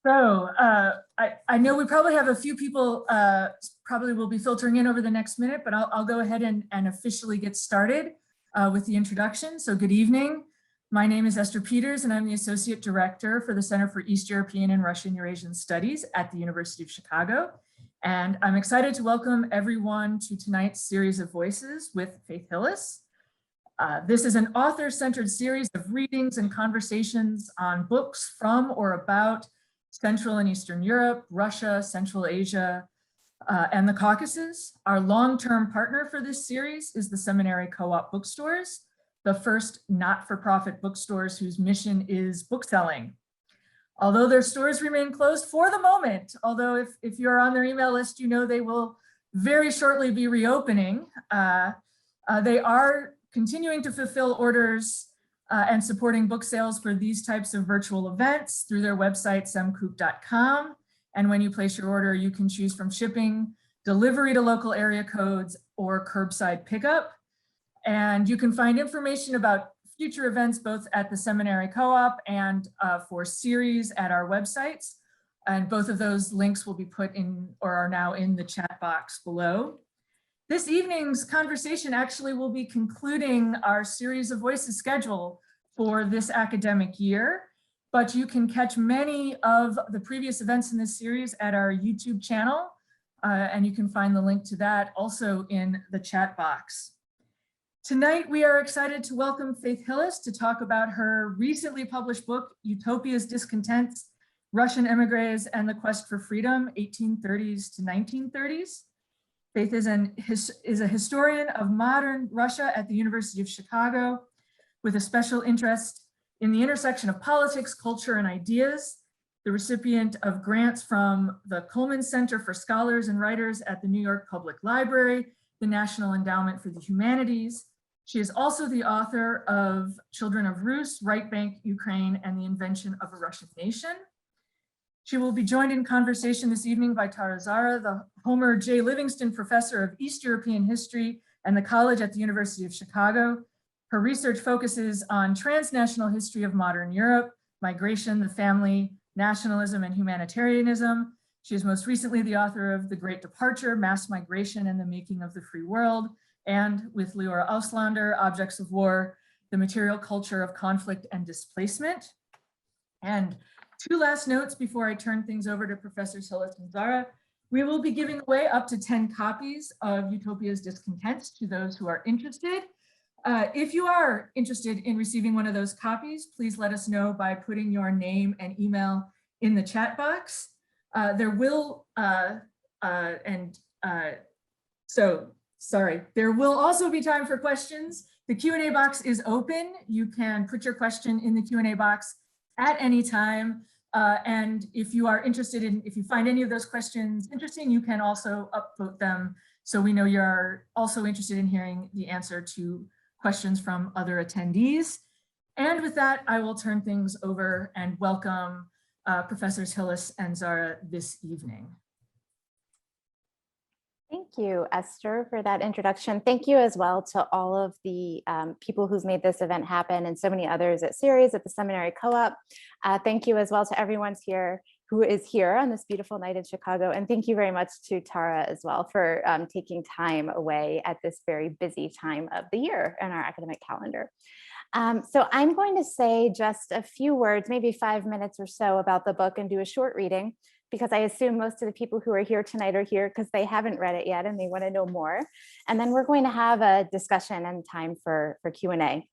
I know we probably have a few people probably will be filtering in over the next minute, but I'll go ahead and officially get started with the introduction. So good evening. My name is Esther Peters, and I'm the Associate Director for the Center for East European and Russian Eurasian Studies at the University of Chicago. And I'm excited to welcome everyone to tonight's series of voices with Faith Hillis. This is an author-centered series of readings and conversations on books from or about Central and Eastern Europe, Russia, Central Asia, and the Caucasus. Our long-term partner for this series is the Seminary Co-op Bookstores, the first not-for-profit bookstores whose mission is bookselling. Although their stores remain closed for the moment, although if you're on their email list, you know they will very shortly be reopening. They are continuing to fulfill orders and supporting book sales for these types of virtual events through their website, semcoop.com. And when you place your order, you can choose from shipping, delivery to local area codes, or curbside pickup. And you can find information about future events both at the Seminary Co-op and for CEERES at our websites. And both of those links will be put in or are now in the chat box below. This evening's conversation actually will be concluding our series of voices schedule for this academic year, but you can catch many of the previous events in this series at our YouTube channel, and you can find the link to that also in the chat box. Tonight, we are excited to welcome Faith Hillis to talk about her recently published book, Utopia's Discontents, Russian Emigres and the Quest for Freedom, 1830s to 1930s. Faith is a historian of modern Russia at the University of Chicago with a special interest in the intersection of politics, culture, and ideas, the recipient of grants from the Cullman Center for Scholars and Writers at the New York Public Library, the National Endowment for the Humanities. She is also the author of Children of Rus, Right Bank, Ukraine, and the Invention of a Russian Nation. She will be joined in conversation this evening by Tara Zara, the Homer J. Livingston Professor of East European History and the College at the University of Chicago. Her research focuses on transnational history of modern Europe, migration, the family, nationalism, and humanitarianism. She is most recently the author of The Great Departure, Mass Migration and the Making of the Free World, and with Leora Auslander, Objects of War, The Material Culture of Conflict and Displacement. And two last notes before I turn things over to Professors Hillis and Zara. We will be giving away up to 10 copies of Utopia's Discontents to those who are interested. If you are interested in receiving one of those copies, please let us know by putting your name and email in the chat box. There will also be time for questions. The Q&A box is open. You can put your question in the Q&A box at any time. And if you are interested in, if you find any of those questions interesting, you can also upvote them so we know you're also interested in hearing the answer to questions from other attendees. And with that, I will turn things over and welcome Professors Hillis and Zara this evening. Thank you, Esther, for that introduction. Thank you as well to all of the people who've made this event happen and so many others at CEERES, at the Seminary Co-op. Thank you as well to everyone who is here on this beautiful night in Chicago. And thank you very much to Tara as well for taking time away at this very busy time of the year in our academic calendar. So I'm going to say just a few words, maybe 5 minutes or so about the book and do a short reading, because I assume most of the people who are here tonight are here because they haven't read it yet and they want to know more. And then we're going to have a discussion and time for Q&A.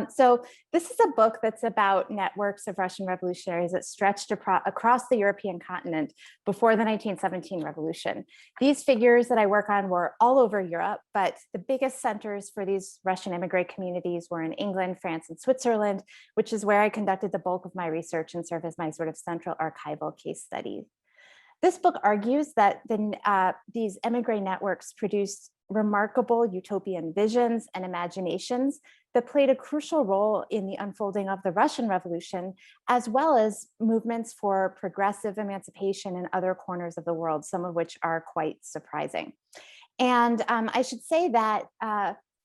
So this is a book that's about networks of Russian revolutionaries that stretched across the European continent before the 1917 revolution. These figures that I work on were all over Europe, but the biggest centers for these Russian immigrant communities were in England, France, and Switzerland, which is where I conducted the bulk of my research and served as my sort of central archival case study. This book argues that these emigre networks produced remarkable utopian visions and imaginations that played a crucial role in the unfolding of the Russian Revolution, as well as movements for progressive emancipation in other corners of the world, some of which are quite surprising. And I should say that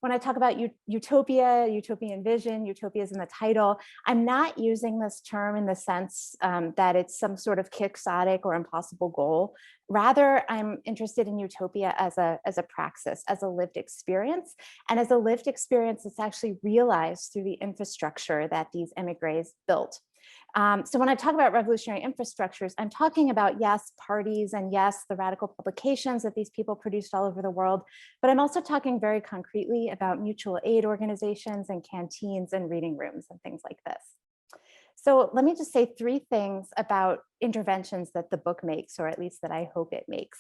When I talk about utopia, utopian vision, utopia is in the title, I'm not using this term in the sense that it's some sort of quixotic or impossible goal. Rather, I'm interested in utopia as a praxis, as a lived experience. And as a lived experience, it's actually realized through the infrastructure that these emigres built. So when I talk about revolutionary infrastructures, I'm talking about, yes, parties and yes, the radical publications that these people produced all over the world, but I'm also talking very concretely about mutual aid organizations and canteens and reading rooms and things like this. So let me just say 3 things about interventions that the book makes, or at least that I hope it makes.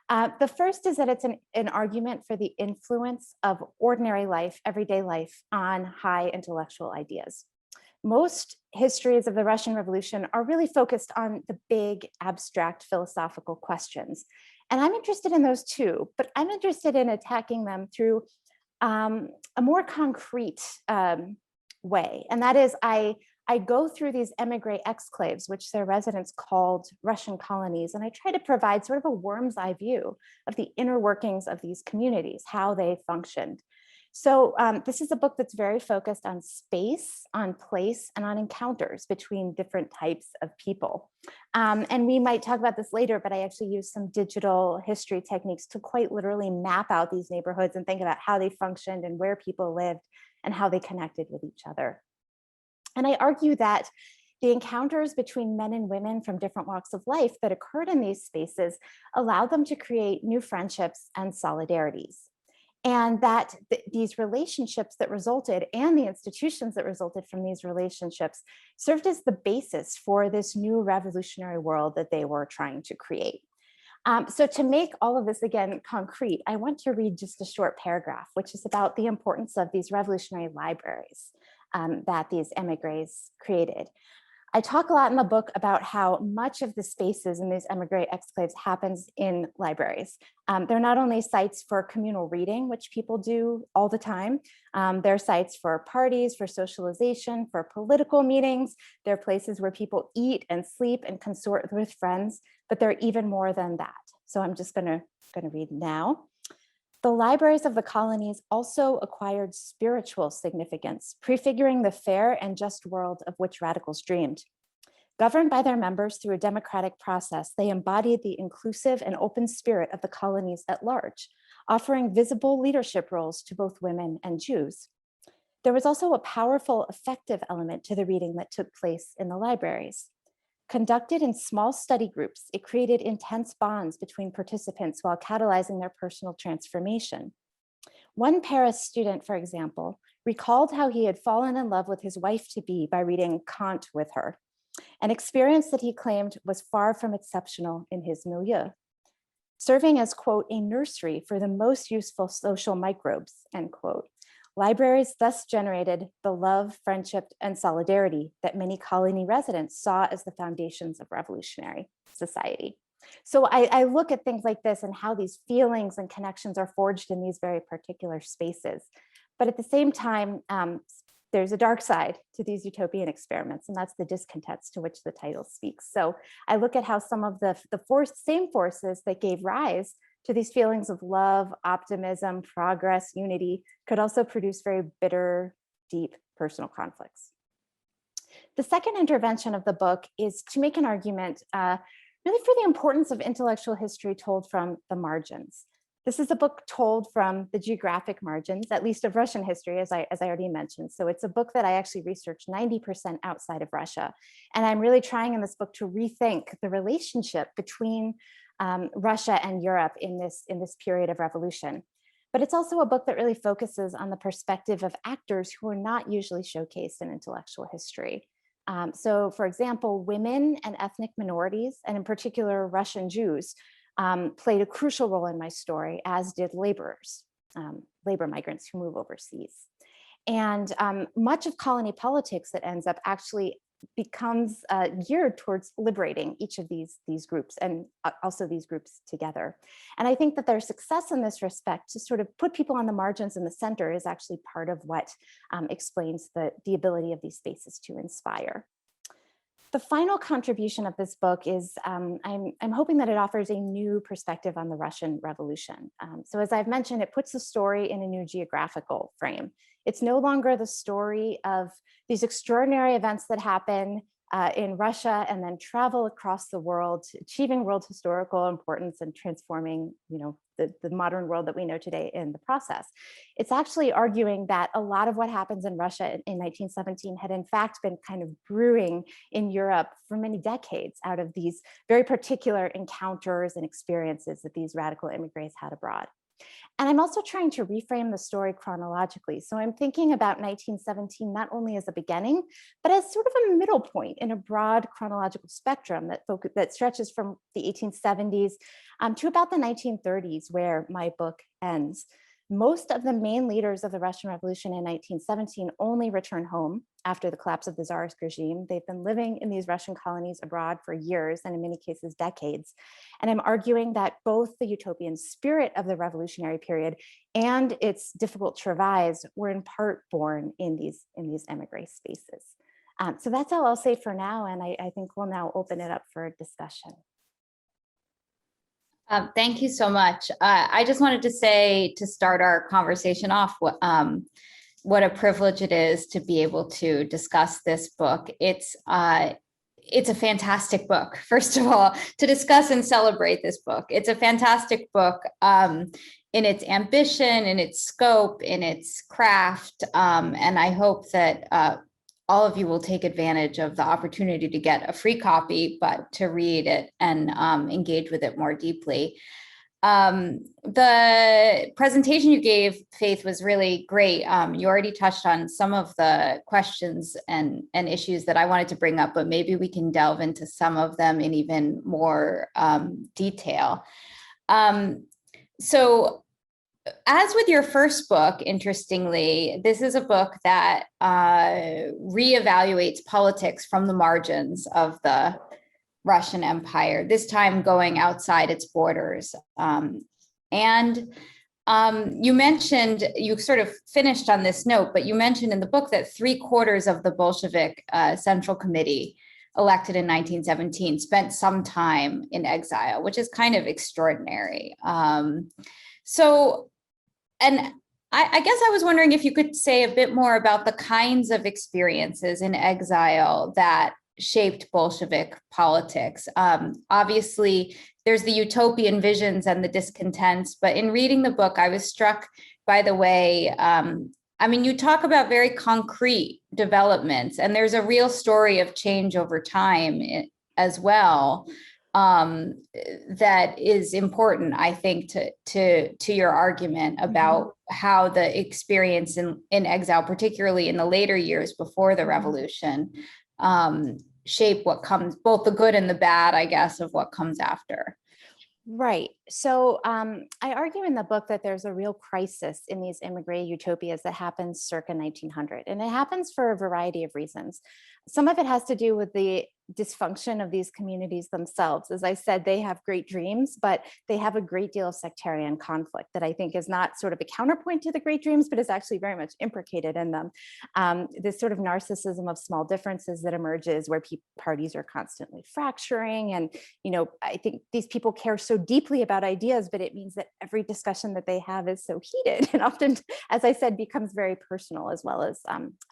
The first is that it's an argument for the influence of ordinary life, everyday life, on high intellectual ideas. Most histories of the Russian Revolution are really focused on the big, abstract philosophical questions. And I'm interested in those too, but I'm interested in attacking them through a more concrete way. And that is, I go through these emigre exclaves, which their residents called Russian colonies, and I try to provide sort of a worm's eye view of the inner workings of these communities, how they functioned. So this is a book that's very focused on space, on place, and on encounters between different types of people. And we might talk about this later, but I actually use some digital history techniques to quite literally map out these neighborhoods and think about how they functioned and where people lived and how they connected with each other. And I argue that the encounters between men and women from different walks of life that occurred in these spaces allowed them to create new friendships and solidarities. And that these relationships that resulted and the institutions that resulted from these relationships served as the basis for this new revolutionary world that they were trying to create. So to make all of this, again, concrete, I want to read just a short paragraph, which is about the importance of these revolutionary libraries that these emigres created. I talk a lot in the book about how much of the spaces in these emigre exclaves happens in libraries. They're not only sites for communal reading, which people do all the time. They're sites for parties, for socialization, for political meetings. They're places where people eat and sleep and consort with friends, but they're even more than that. So I'm just gonna read now. The libraries of the colonies also acquired spiritual significance, prefiguring the fair and just world of which radicals dreamed. Governed by their members through a democratic process, they embodied the inclusive and open spirit of the colonies at large, offering visible leadership roles to both women and Jews. There was also a powerful, effective element to the reading that took place in the libraries. Conducted in small study groups, it created intense bonds between participants while catalyzing their personal transformation. One Paris student, for example, recalled how he had fallen in love with his wife-to-be by reading Kant with her, an experience that he claimed was far from exceptional in his milieu. Serving as, quote, a nursery for the most useful social microbes, end quote. Libraries thus generated the love, friendship, and solidarity that many colony residents saw as the foundations of revolutionary society. So I look at things like this and how these feelings and connections are forged in these very particular spaces. But at the same time, there's a dark side to these utopian experiments, and that's the discontents to which the title speaks. So I look at how some of the same forces that gave rise to these feelings of love, optimism, progress, unity, could also produce very bitter, deep personal conflicts. The second intervention of the book is to make an argument really for the importance of intellectual history told from the margins. This is a book told from the geographic margins, at least of Russian history, as I already mentioned. So it's a book that I actually researched 90% outside of Russia. And I'm really trying in this book to rethink the relationship between Russia and Europe in this period of revolution. But it's also a book that really focuses on the perspective of actors who are not usually showcased in intellectual history. So for example, women and ethnic minorities, and in particular Russian Jews, played a crucial role in my story, as did laborers, labor migrants who move overseas. And much of colony politics that ends up actually becomes geared towards liberating each of these groups, and also these groups together. And I think that their success in this respect, to sort of put people on the margins in the center, is actually part of what explains the ability of these spaces to inspire. The final contribution of this book is I'm hoping that it offers a new perspective on the Russian Revolution. So as I've mentioned, it puts the story in a new geographical frame. It's no longer the story of these extraordinary events that happen in Russia and then travel across the world, achieving world historical importance and transforming, the modern world that we know today in the process. It's actually arguing that a lot of what happens in Russia in 1917 had in fact been kind of brewing in Europe for many decades out of these very particular encounters and experiences that these radical immigrants had abroad. And I'm also trying to reframe the story chronologically. So I'm thinking about 1917 not only as a beginning, but as sort of a middle point in a broad chronological spectrum that stretches from the 1870s to about the 1930s, where my book ends. Most of the main leaders of the Russian Revolution in 1917 only returned home after the collapse of the tsarist regime. They've been living in these Russian colonies abroad for years, and in many cases, decades. And I'm arguing that both the utopian spirit of the revolutionary period and its difficult travails were in part born in these emigre spaces. So that's all I'll say for now, and I think we'll now open it up for discussion. Thank you so much. I just wanted to say, to start our conversation off, what a privilege it is to be able to discuss this book. It's a fantastic book, first of all, to discuss and celebrate this book. It's a fantastic book in its ambition, in its scope, in its craft. And I hope that all of you will take advantage of the opportunity to get a free copy, but to read it and engage with it more deeply. The presentation you gave, Faith, was really great. You already touched on some of the questions and issues that I wanted to bring up, but maybe we can delve into some of them in even more detail. So, as with your first book, interestingly, this is a book that reevaluates politics from the margins of the Russian Empire, this time going outside its borders. You mentioned, you sort of finished on this note, but you mentioned in the book that 3/4 of the Bolshevik Central Committee elected in 1917 spent some time in exile, which is kind of extraordinary. And I guess I was wondering if you could say a bit more about the kinds of experiences in exile that shaped Bolshevik politics. Obviously, there's the utopian visions and the discontents, but in reading the book, I was struck by the way, you talk about very concrete developments, and there's a real story of change over time as well. That is important, I think, to your argument about how the experience in exile, particularly in the later years before the revolution, shape what comes, both the good and the bad, I guess, of what comes after. Right. So I argue in the book that there's a real crisis in these immigrant utopias that happens circa 1900, and it happens for a variety of reasons. Some of it has to do with the dysfunction of these communities themselves. As I said, they have great dreams, but they have a great deal of sectarian conflict that I think is not sort of a counterpoint to the great dreams, but is actually very much implicated in them. This sort of narcissism of small differences that emerges where parties are constantly fracturing. And, I think these people care so deeply about ideas, but it means that every discussion that they have is so heated and often, as I said, becomes very personal as well as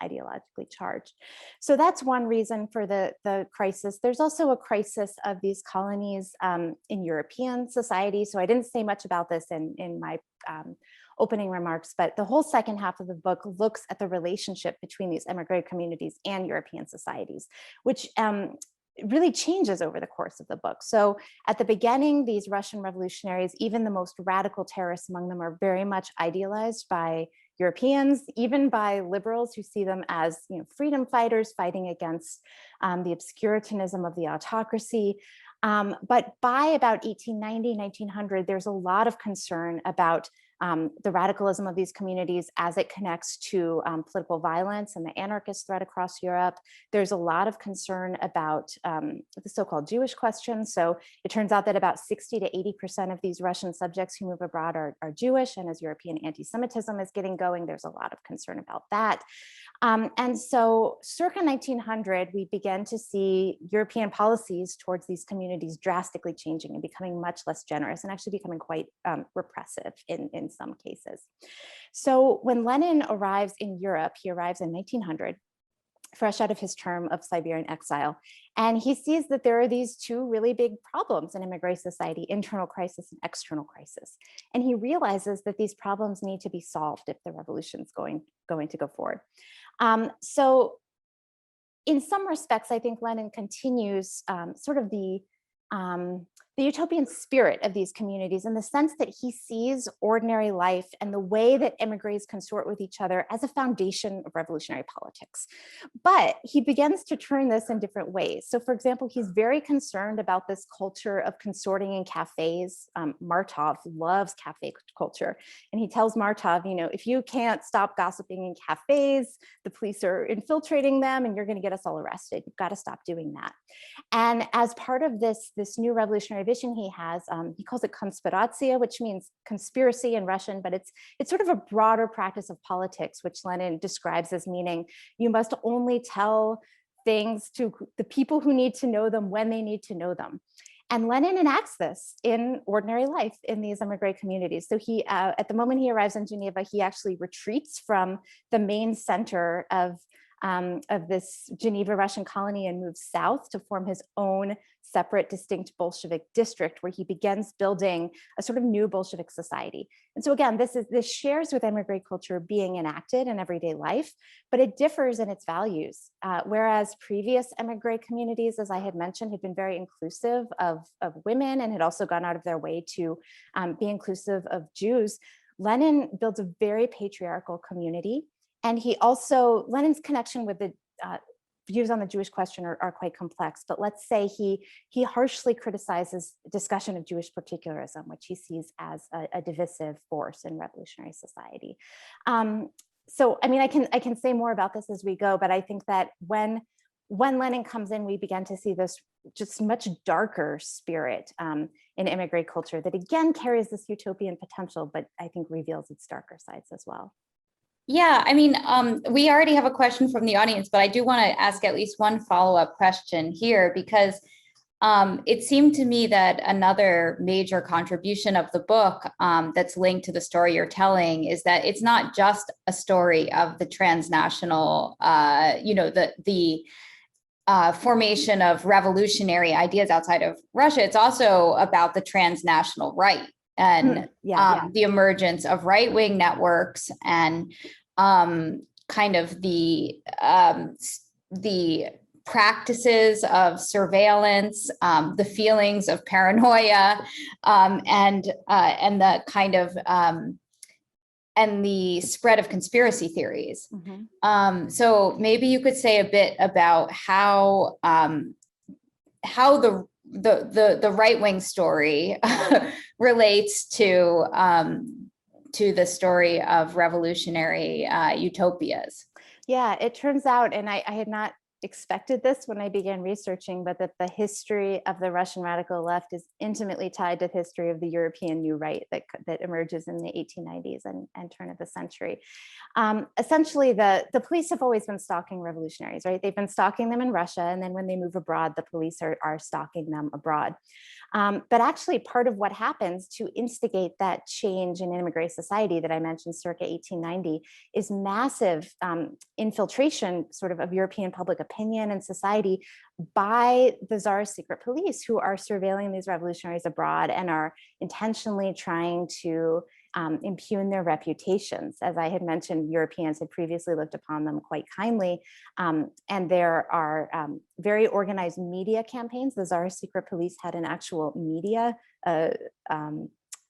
ideologically charged. So that's one reason for the crisis. There's also a crisis of these colonies in European society. So I didn't say much about this in my opening remarks, but the whole second half of the book looks at the relationship between these immigrant communities and European societies, which really changes over the course of the book. So at the beginning, these Russian revolutionaries, even the most radical terrorists among them, are very much idealized by Europeans, even by liberals who see them as freedom fighters fighting against the obscurantism of the autocracy. But by about 1890, 1900, there's a lot of concern about the radicalism of these communities as it connects to political violence and the anarchist threat across Europe. There's a lot of concern about the so-called Jewish question. So it turns out that about 60 to 80% of these Russian subjects who move abroad are Jewish. And as European anti-Semitism is getting going, there's a lot of concern about that. And so circa 1900, we began to see European policies towards these communities drastically changing and becoming much less generous and actually becoming quite repressive in some cases. So when Lenin arrives in Europe, he arrives in 1900, fresh out of his term of Siberian exile. And he sees that there are these two really big problems in immigrant society, internal crisis and external crisis. And he realizes that these problems need to be solved if the revolution is going to go forward. So in some respects, I think Lenin continues sort of the utopian spirit of these communities in the sense that he sees ordinary life and the way that immigrants consort with each other as a foundation of revolutionary politics. But he begins to turn this in different ways. So for example, he's very concerned about this culture of consorting in cafes. Martov loves cafe culture. And he tells Martov, you know, if you can't stop gossiping in cafes, the police are infiltrating them and you're going to get us all arrested. You've got to stop doing that. And as part of this new revolutionary vision he has, he calls it konspiracja, which means conspiracy in Russian, but it's sort of a broader practice of politics, which Lenin describes as meaning you must only tell things to the people who need to know them when they need to know them. And Lenin enacts this in ordinary life in these immigrant communities. So he, at the moment he arrives in Geneva, he actually retreats from the main center of this Geneva Russian colony and moves south to form his own separate, distinct Bolshevik district, where he begins building a sort of new Bolshevik society. And so again, this shares with immigrant culture being enacted in everyday life, but it differs in its values. Whereas previous immigrant communities, as I had mentioned, had been very inclusive of women and had also gone out of their way to be inclusive of Jews, Lenin builds a very patriarchal community. And he also, Lenin's connection with the views on the Jewish question are quite complex, but let's say he harshly criticizes discussion of Jewish particularism, which he sees as a divisive force in revolutionary society. So, I mean, I can say more about this as we go, but I think that when Lenin comes in, we begin to see this just much darker spirit in immigrant culture that again carries this utopian potential, but I think reveals its darker sides as well. Yeah, I mean, we already have a question from the audience, but I do want to ask at least one follow-up question here, because it seemed to me that another major contribution of the book that's linked to the story you're telling is that it's not just a story of the transnational, the formation of revolutionary ideas outside of Russia. It's also about the transnational right. And the emergence of right-wing networks and kind of the practices of surveillance, the feelings of paranoia, and the kind of and the spread of conspiracy theories. Mm-hmm. So maybe you could say a bit about how the right-wing story relates to the story of revolutionary utopias. Yeah, it turns out, and I had not expected this when I began researching, but that the history of the Russian radical left is intimately tied to the history of the European New Right that emerges in the 1890s and turn of the century. Essentially, the police have always been stalking revolutionaries, right? They've been stalking them in Russia, and then when they move abroad, the police are stalking them abroad. But actually, part of what happens to instigate that change in immigrant society that I mentioned circa 1890 is massive infiltration sort of European public opinion and society by the Tsarist secret police, who are surveilling these revolutionaries abroad and are intentionally trying to impugn their reputations. As I had mentioned, Europeans had previously looked upon them quite kindly. And there are very organized media campaigns. The Tsarist secret police had an actual media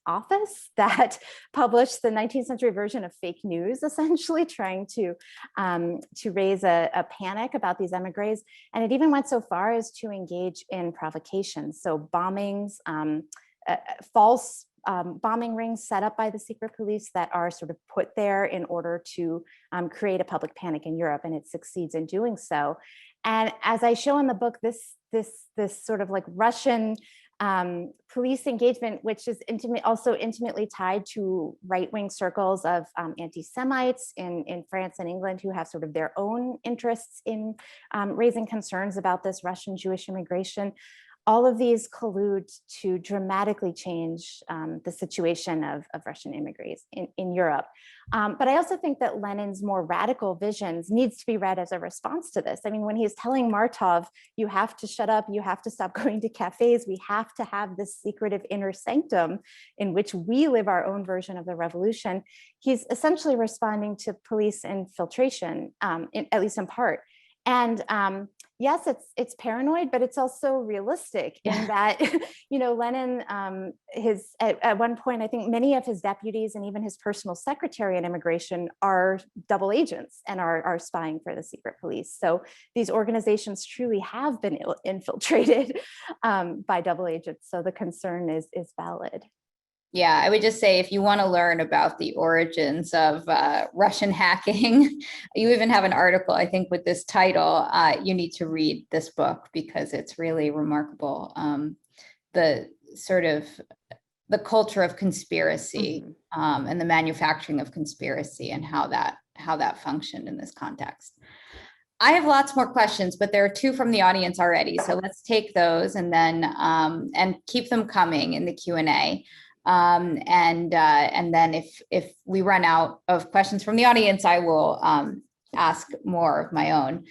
office that published the 19th century version of fake news, essentially trying to raise a panic about these emigres. And it even went so far as to engage in provocations. So bombings, false bombing rings set up by the secret police that are sort of put there in order to create a public panic in Europe, and it succeeds in doing so. And as I show in the book, this sort of like Russian police engagement, which is also intimately tied to right-wing circles of anti-Semites in France and England who have sort of their own interests in raising concerns about this Russian Jewish immigration. All of these collude to dramatically change the situation of Russian immigrants in Europe. But I also think that Lenin's more radical visions needs to be read as a response to this. I mean, when he's telling Martov, you have to shut up, you have to stop going to cafes, we have to have this secretive inner sanctum in which we live our own version of the revolution, he's essentially responding to police infiltration, at least in part. And yes, it's paranoid, but it's also realistic in that, you know, Lenin, at one point, I think many of his deputies and even his personal secretary in immigration are double agents and are spying for the secret police. So these organizations truly have been infiltrated by double agents. So the concern is valid. Yeah, I would just say if you want to learn about the origins of Russian hacking, you even have an article, I think, with this title. You need to read this book because it's really remarkable. The sort of the culture of conspiracy and the manufacturing of conspiracy and how that functioned in this context. I have lots more questions, but there are two from the audience already. So let's take those and then and keep them coming in the Q&A. And then if we run out of questions from the audience, I will ask more of my own.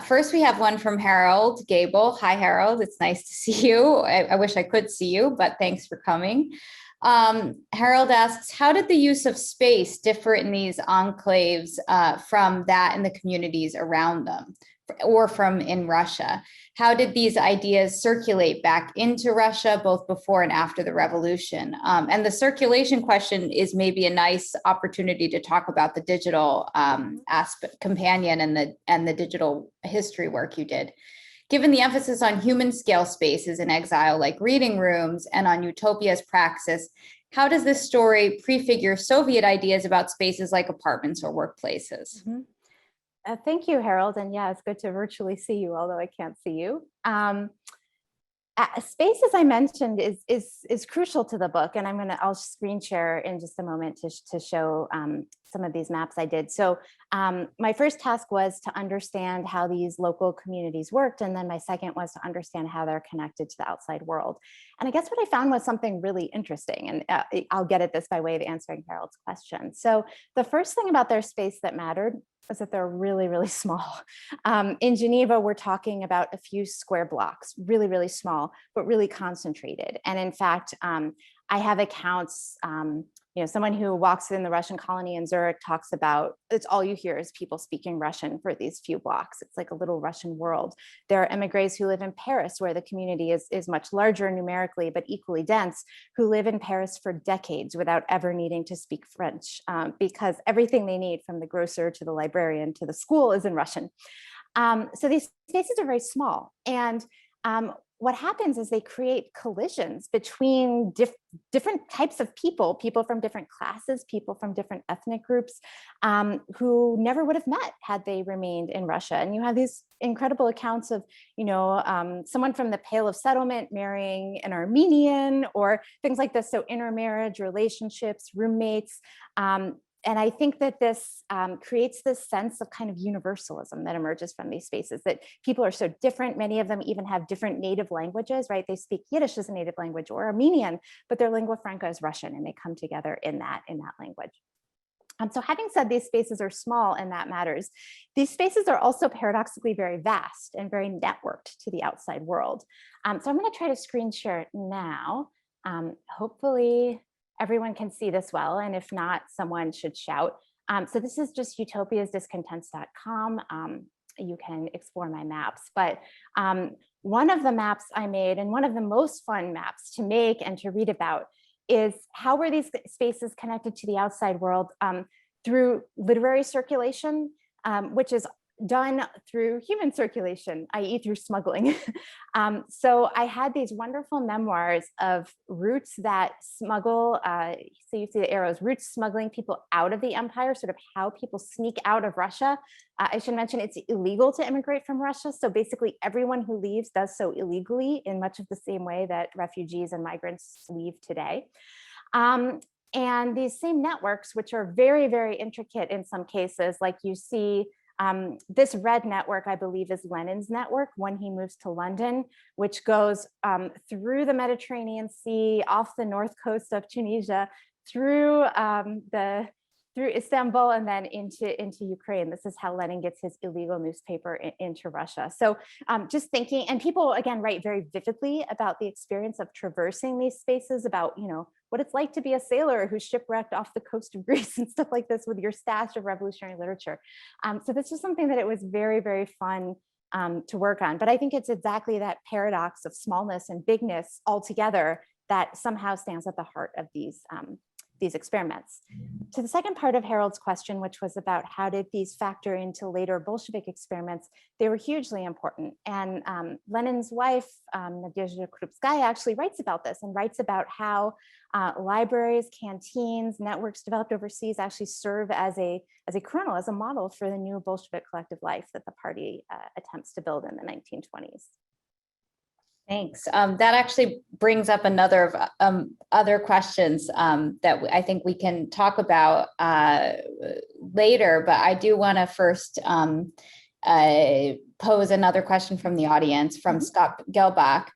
First, we have one from Harold Gable. Hi, Harold. It's nice to see you. I wish I could see you, but thanks for coming. Harold asks, how did the use of space differ in these enclaves from that in the communities around them or from in Russia? How did these ideas circulate back into Russia, both before and after the revolution? And the circulation question is maybe a nice opportunity to talk about the digital aspect, companion and the digital history work you did. Given the emphasis on human scale spaces in exile, like reading rooms, and on utopia's praxis, how does this story prefigure Soviet ideas about spaces like apartments or workplaces? Thank you, Harold. And yeah, it's good to virtually see you, although I can't see you. Space, as I mentioned, is crucial to the book, and I'll screen share in just a moment to show some of these maps I did. So my first task was to understand how these local communities worked, and then my second was to understand how they're connected to the outside world. And I guess what I found was something really interesting, and I'll get at this by way of answering Harold's question. So the first thing about their space that mattered is that they're really, really small. In Geneva, we're talking about a few square blocks, really, really small, but really concentrated. And in fact, I have accounts, someone who walks in the Russian colony in Zurich talks about, it's all you hear is people speaking Russian for these few blocks. It's like a little Russian world. There are emigres who live in Paris, where the community is much larger numerically, but equally dense, who live in Paris for decades without ever needing to speak French, because everything they need, from the grocer to the librarian to the school, is in Russian. So these spaces are very small. And what happens is they create collisions between different types of people from different classes, people from different ethnic groups, who never would have met had they remained in Russia. And you have these incredible accounts of, someone from the Pale of Settlement marrying an Armenian, or things like this. So intermarriage, relationships, roommates. And I think that this creates this sense of kind of universalism that emerges from these spaces, that people are so different. Many of them even have different native languages, right? They speak Yiddish as a native language, or Armenian, but their lingua franca is Russian, and they come together in that language. So having said these spaces are small, and that matters, these spaces are also paradoxically very vast and very networked to the outside world. So I'm going to try to screen share it now. Hopefully everyone can see this well, and if not, someone should shout. So this is just Utopia's Discontents.com. You can explore my maps, but one of the maps I made, and one of the most fun maps to make and to read about, is how were these spaces connected to the outside world through literary circulation, which is done through human circulation, i.e. through smuggling. So I had these wonderful memoirs of routes that smuggle, so you see the arrows, routes smuggling people out of the empire, sort of how people sneak out of Russia. I should mention it's illegal to immigrate from Russia. So basically everyone who leaves does so illegally in much of the same way that refugees and migrants leave today. And these same networks, which are very, very intricate in some cases, like you see this red network, I believe, is Lenin's network when he moves to London, which goes through the Mediterranean Sea, off the north coast of Tunisia, through through Istanbul, and then into Ukraine. This is how Lenin gets his illegal newspaper into Russia. So just thinking, and people again write very vividly about the experience of traversing these spaces, about, you know, what it's like to be a sailor who's shipwrecked off the coast of Greece and stuff like this with your stash of revolutionary literature. So this was something that it was very, very fun to work on. But I think it's exactly that paradox of smallness and bigness all together that somehow stands at the heart of these experiments. To the second part of Harold's question, which was about how did these factor into later Bolshevik experiments, they were hugely important. And Lenin's wife, Nadezhda Krupskaya, actually writes about this and writes about how libraries, canteens, networks developed overseas actually serve as a kernel, as a model for the new Bolshevik collective life that the party attempts to build in the 1920s. Thanks. That actually brings up another of other questions that I think we can talk about later, but I do want to first pose another question from the audience from Scott Gelbach.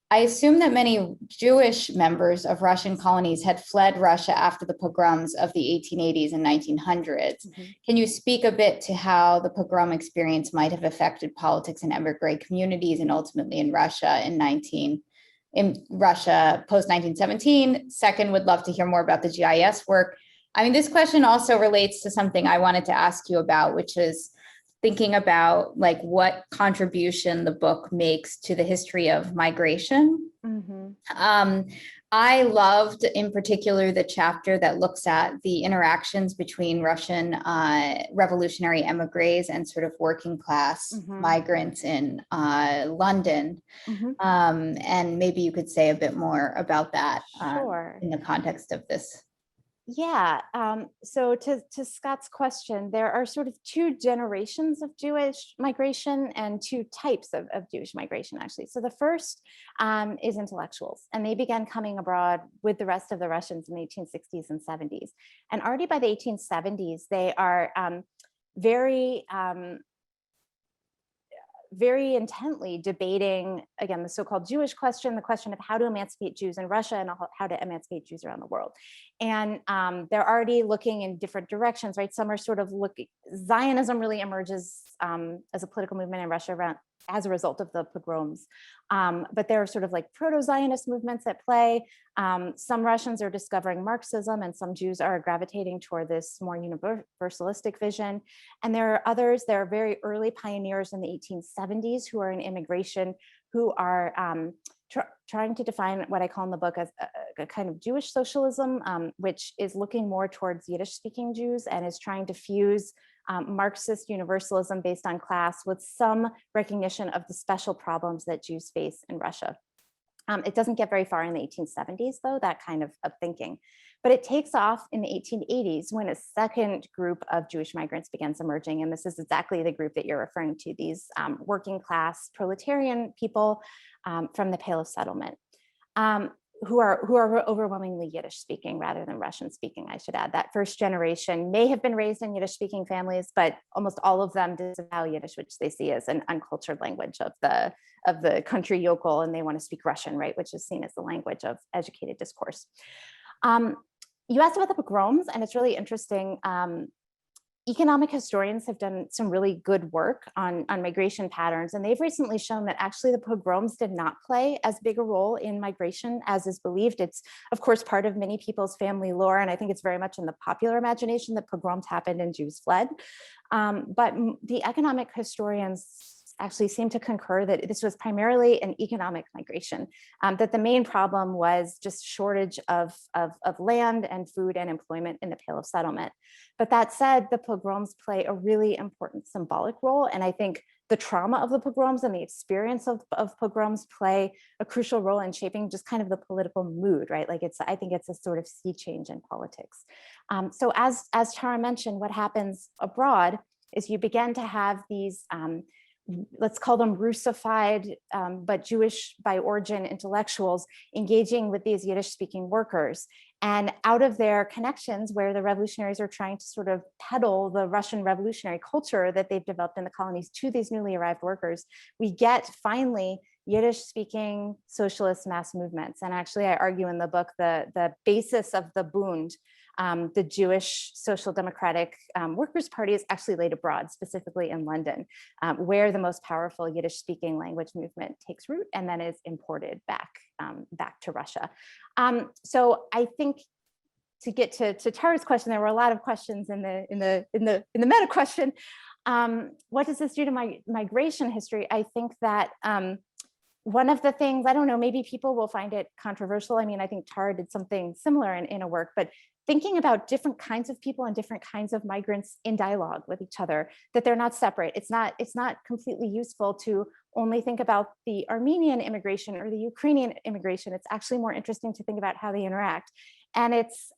I assume that many Jewish members of Russian colonies had fled Russia after the pogroms of the 1880s and 1900s. Can you speak a bit to how the pogrom experience might have affected politics in emigre communities and ultimately in Russia post 1917? Second, would love to hear more about the GIS work. I mean, this question also relates to something I wanted to ask you about, which is thinking about like what contribution the book makes to the history of migration. I loved in particular the chapter that looks at the interactions between Russian revolutionary emigres and sort of working class migrants in London. And maybe you could say a bit more about that in the context of this. Yeah, so to Scott's question, there are sort of two generations of Jewish migration and two types of Jewish migration, actually. So the first is intellectuals, and they began coming abroad with the rest of the Russians in the 1860s and 70s. And already by the 1870s, they are very intently debating, again, the so-called Jewish question, the question of how to emancipate Jews in Russia and how to emancipate Jews around the world. And they're already looking in different directions, right? Some are sort of looking, Zionism really emerges as a political movement in Russia as a result of the pogroms. But there are sort of like proto-Zionist movements at play. Some Russians are discovering Marxism, and some Jews are gravitating toward this more universalistic vision. And there are others, there are very early pioneers in the 1870s who are in immigration, who are trying to define what I call in the book as a kind of Jewish socialism, which is looking more towards Yiddish-speaking Jews and is trying to fuse Marxist universalism based on class with some recognition of the special problems that Jews face in Russia. It doesn't get very far in the 1870s, though, that kind of thinking. But it takes off in the 1880s when a second group of Jewish migrants begins emerging. And this is exactly the group that you're referring to, these working class proletarian people from the Pale of Settlement, who are overwhelmingly Yiddish speaking rather than Russian speaking, I should add. That first generation may have been raised in Yiddish speaking families, but almost all of them disavow Yiddish, which they see as an uncultured language of the country yokel, and they want to speak Russian, right, which is seen as the language of educated discourse. You asked about the pogroms, and it's really interesting. Economic historians have done some really good work on migration patterns, and they've recently shown that actually the pogroms did not play as big a role in migration as is believed. It's, of course, part of many people's family lore, and I think it's very much in the popular imagination that pogroms happened and Jews fled. But the economic historians actually seem to concur that this was primarily an economic migration, that the main problem was just shortage of land and food and employment in the Pale of Settlement. But that said, the pogroms play a really important symbolic role. And I think the trauma of the pogroms and the experience of pogroms play a crucial role in shaping just kind of the political mood, right? Like I think it's a sort of sea change in politics. So as Tara mentioned, what happens abroad is you begin to have these, let's call them Russified, but Jewish by origin intellectuals engaging with these Yiddish speaking workers. And out of their connections where the revolutionaries are trying to sort of peddle the Russian revolutionary culture that they've developed in the colonies to these newly arrived workers, we get finally Yiddish speaking socialist mass movements. And actually I argue in the book, the basis of the Bund, the Jewish Social Democratic Workers' Party, is actually laid abroad, specifically in London, where the most powerful Yiddish-speaking language movement takes root and then is imported back to Russia. So I think to get to Tara's question, there were a lot of questions in the meta question. What does this do to migration history? I think that one of the things, I don't know, maybe people will find it controversial. I mean, I think Tara did something similar in a work, but thinking about different kinds of people and different kinds of migrants in dialogue with each other, that they're not separate. It's not completely useful to only think about the Armenian immigration or the Ukrainian immigration. It's actually more interesting to think about how they interact. And it's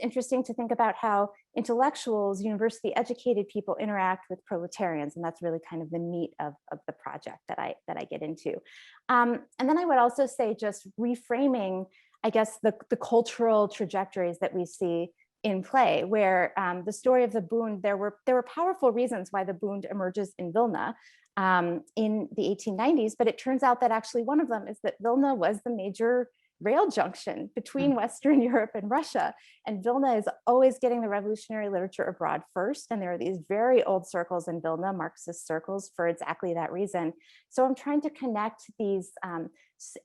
interesting to think about how intellectuals, university educated people interact with proletarians. And that's really kind of the meat of the project that I get into. And then I would also say just reframing, I guess, the cultural trajectories that we see in play, where the story of the Bund, there were powerful reasons why the Bund emerges in Vilna in the 1890s, but it turns out that actually one of them is that Vilna was the major rail junction between Western Europe and Russia. And Vilna is always getting the revolutionary literature abroad first. And there are these very old circles in Vilna, Marxist circles, for exactly that reason. So I'm trying to connect these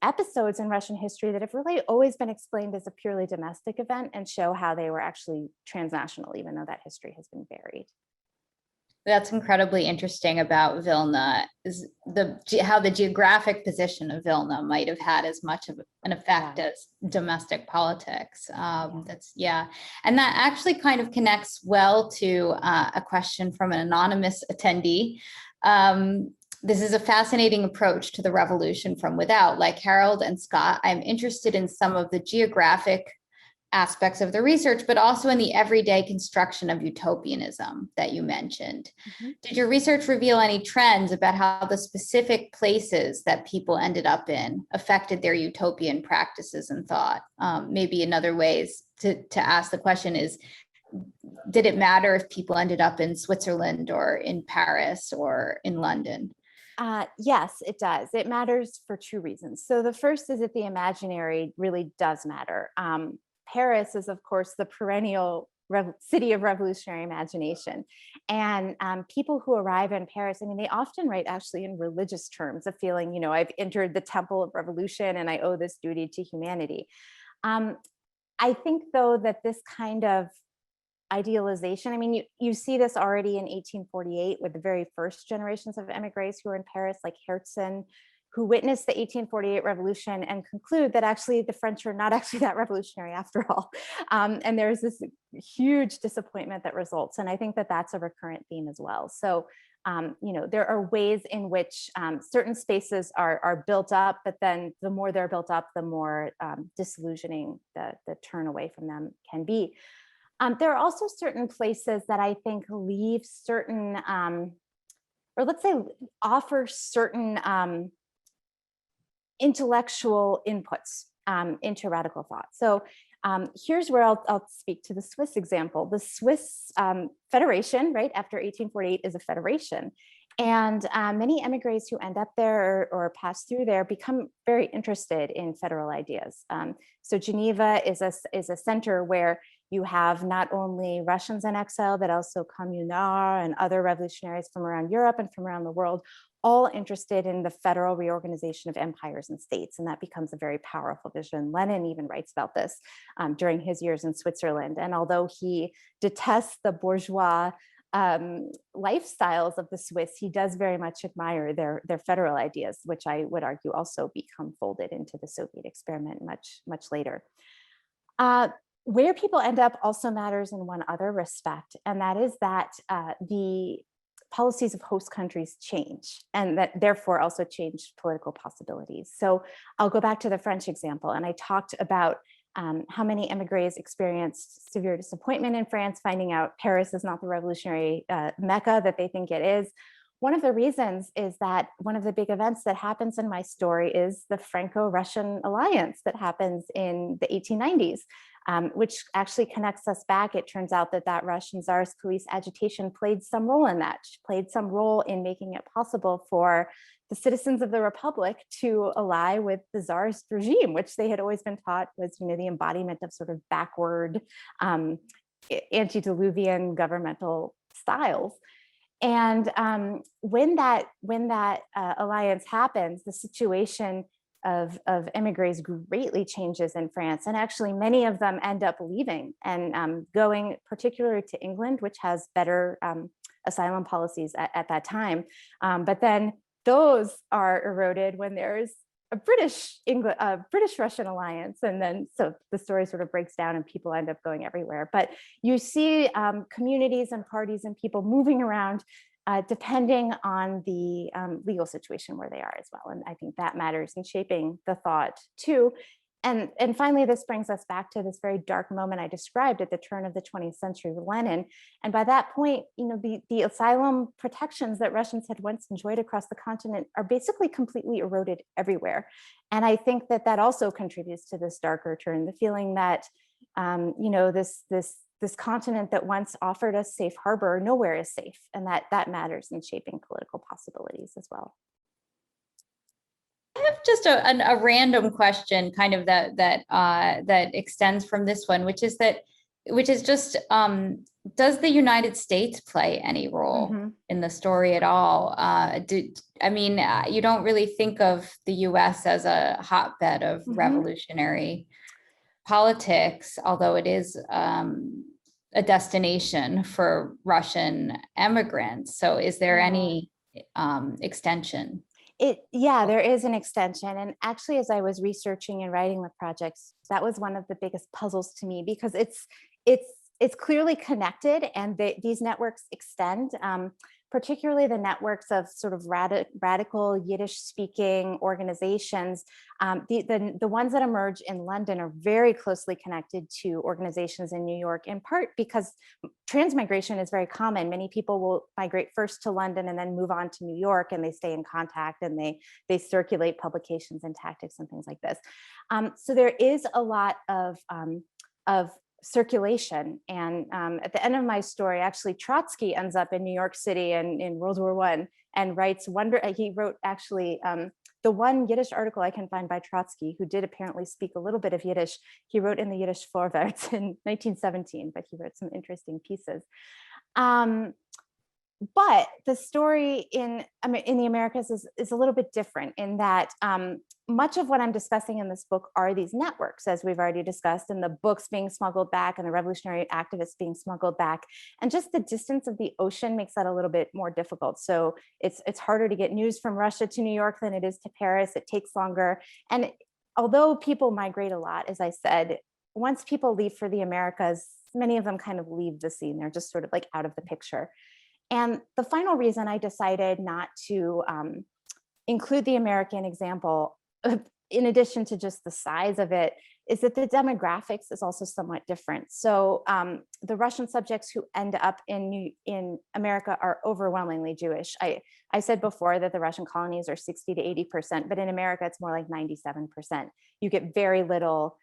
episodes in Russian history that have really always been explained as a purely domestic event and show how they were actually transnational, even though that history has been buried. That's incredibly interesting about Vilna, is how the geographic position of Vilna might have had as much of an effect as domestic politics. And that actually kind of connects well to a question from an anonymous attendee. This is a fascinating approach to the revolution from without. Like Harold and Scott, I'm interested in some of the geographic aspects of the research, but also in the everyday construction of utopianism that you mentioned. Did your research reveal any trends about how the specific places that people ended up in affected their utopian practices and thought? Maybe another ways to ask the question is, did it matter if people ended up in Switzerland or in Paris or in London? Yes, it does. It matters for two reasons. So the first is that the imaginary really does matter. Paris is, of course, the perennial city of revolutionary imagination. And people who arrive in Paris, I mean, they often write actually in religious terms of feeling, you know, I've entered the temple of revolution and I owe this duty to humanity. I think, though, that this kind of idealization, I mean, you see this already in 1848 with the very first generations of emigres who were in Paris, like Herzen, who witnessed the 1848 revolution and conclude that actually the French are not actually that revolutionary after all. And there's this huge disappointment that results. And I think that that's a recurrent theme as well. So, you know, there are ways in which certain spaces are built up, but then the more they're built up, the more disillusioning the turn away from them can be. There are also certain places that I think leave certain, or let's say offer certain intellectual inputs into radical thought. So here's where I'll speak to the Swiss example. The Swiss Federation, right, after 1848 is a federation. And many emigres who end up there or pass through there become very interested in federal ideas. So Geneva is a center where you have not only Russians in exile, but also communards and other revolutionaries from around Europe and from around the world, all interested in the federal reorganization of empires and states. And that becomes a very powerful vision. Lenin even writes about this during his years in Switzerland. And although he detests the bourgeois lifestyles of the Swiss, he does very much admire their federal ideas, which I would argue also become folded into the Soviet experiment much later. Where people end up also matters in one other respect, and that is that the policies of host countries change, and that therefore also change political possibilities. So I'll go back to the French example, and I talked about how many emigres experienced severe disappointment in France, finding out Paris is not the revolutionary Mecca that they think it is. One of the reasons is that one of the big events that happens in my story is the Franco-Russian alliance that happens in the 1890s, which actually connects us back. It turns out that Russian czarist police agitation played some role in that, played some role in making it possible for the citizens of the Republic to ally with the czarist regime, which they had always been taught was, the embodiment of sort of backward, antediluvian governmental styles. And when that alliance happens, the situation of emigres greatly changes in France, and actually many of them end up leaving and going particularly to England, which has better asylum policies at that time. But then those are eroded when there's a British-Russian alliance, and then so the story sort of breaks down and people end up going everywhere. But you see communities and parties and people moving around depending on the legal situation where they are as well. And I think that matters in shaping the thought too. And finally, this brings us back to this very dark moment I described at the turn of the 20th century with Lenin. And by that point, the asylum protections that Russians had once enjoyed across the continent are basically completely eroded everywhere. And I think that also contributes to this darker turn, the feeling that this continent that once offered us safe harbor, nowhere is safe, and that matters in shaping political possibilities as well. I have just a random question, kind of that extends from this one, which is just does the United States play any role in the story at all? You don't really think of the U.S. as a hotbed of revolutionary politics, although it is a destination for Russian immigrants. So, is there any extension? There is an extension. And actually, as I was researching and writing the projects, that was one of the biggest puzzles to me, because it's clearly connected, and these networks extend, particularly the networks of sort of radical Yiddish speaking organizations. The ones that emerge in London are very closely connected to organizations in New York, in part because transmigration is very common. Many people will migrate first to London and then move on to New York, and they stay in contact, and they circulate publications and tactics and things like this. So there is a lot of circulation. And at the end of my story, actually, Trotsky ends up in New York City in World War I and writes he wrote actually the one Yiddish article I can find by Trotsky, who did apparently speak a little bit of Yiddish. He wrote in the Yiddish Vorwärts in 1917, but he wrote some interesting pieces. But the story in the Americas is a little bit different in that much of what I'm discussing in this book are these networks, as we've already discussed, and the books being smuggled back and the revolutionary activists being smuggled back. And just the distance of the ocean makes that a little bit more difficult. So it's harder to get news from Russia to New York than it is to Paris. It takes longer. And although people migrate a lot, as I said, once people leave for the Americas, many of them kind of leave the scene. They're just sort of like out of the picture. And the final reason I decided not to include the American example, in addition to just the size of it, is that the demographics is also somewhat different. So the Russian subjects who end up in America are overwhelmingly Jewish. I said before that the Russian colonies are 60 to 80%, but in America, it's more like 97%. You get very little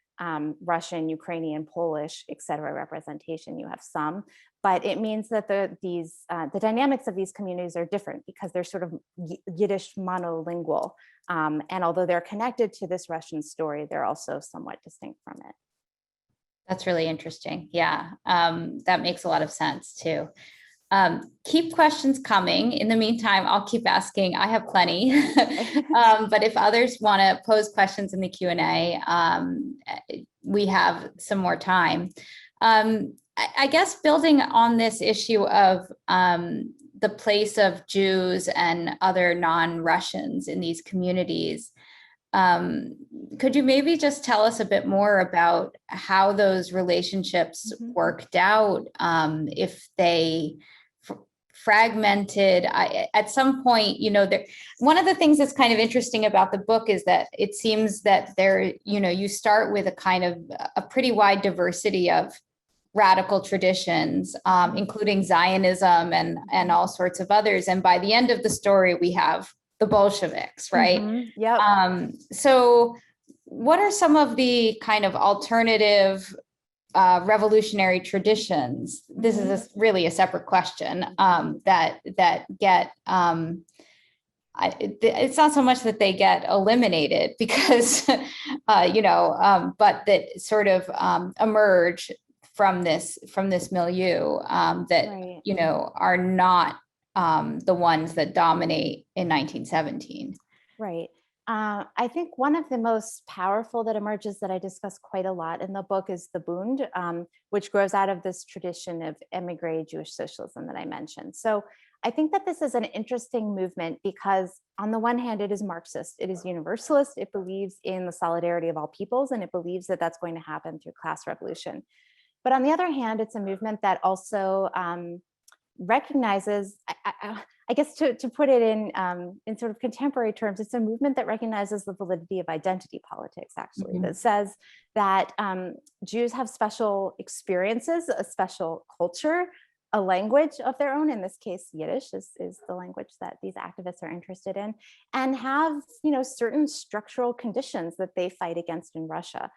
Russian, Ukrainian, Polish, et cetera, representation. You have some, but it means that the dynamics of these communities are different because they're sort of Yiddish monolingual. And although they're connected to this Russian story, they're also somewhat distinct from it. That's really interesting. Yeah, that makes a lot of sense too. Keep questions coming. In the meantime, I'll keep asking. I have plenty, but if others want to pose questions in the Q&A, we have some more time. I guess building on this issue of the place of Jews and other non-Russians in these communities, could you maybe just tell us a bit more about how those relationships worked out, if they fragmented? At some point, one of the things that's kind of interesting about the book is that it seems that you start with a kind of a pretty wide diversity of radical traditions, including Zionism and all sorts of others. And by the end of the story, we have the Bolsheviks, right? Yep. So what are some of the kind of alternative revolutionary traditions? This is really a separate question that get, it's not so much that they get eliminated because, but that sort of emerge from this milieu that, right. Are not the ones that dominate in 1917. Right. I think one of the most powerful that emerges that I discuss quite a lot in the book is the Bund, which grows out of this tradition of emigre Jewish socialism that I mentioned. So I think that this is an interesting movement because on the one hand, it is Marxist, it is universalist, it believes in the solidarity of all peoples, and it believes that that's going to happen through class revolution. But on the other hand, it's a movement that also recognizes, I guess to put it in sort of contemporary terms, it's a movement that recognizes the validity of identity politics, actually, that says that Jews have special experiences, a special culture, a language of their own. In this case, Yiddish is the language that these activists are interested in, and have certain structural conditions that they fight against in Russia.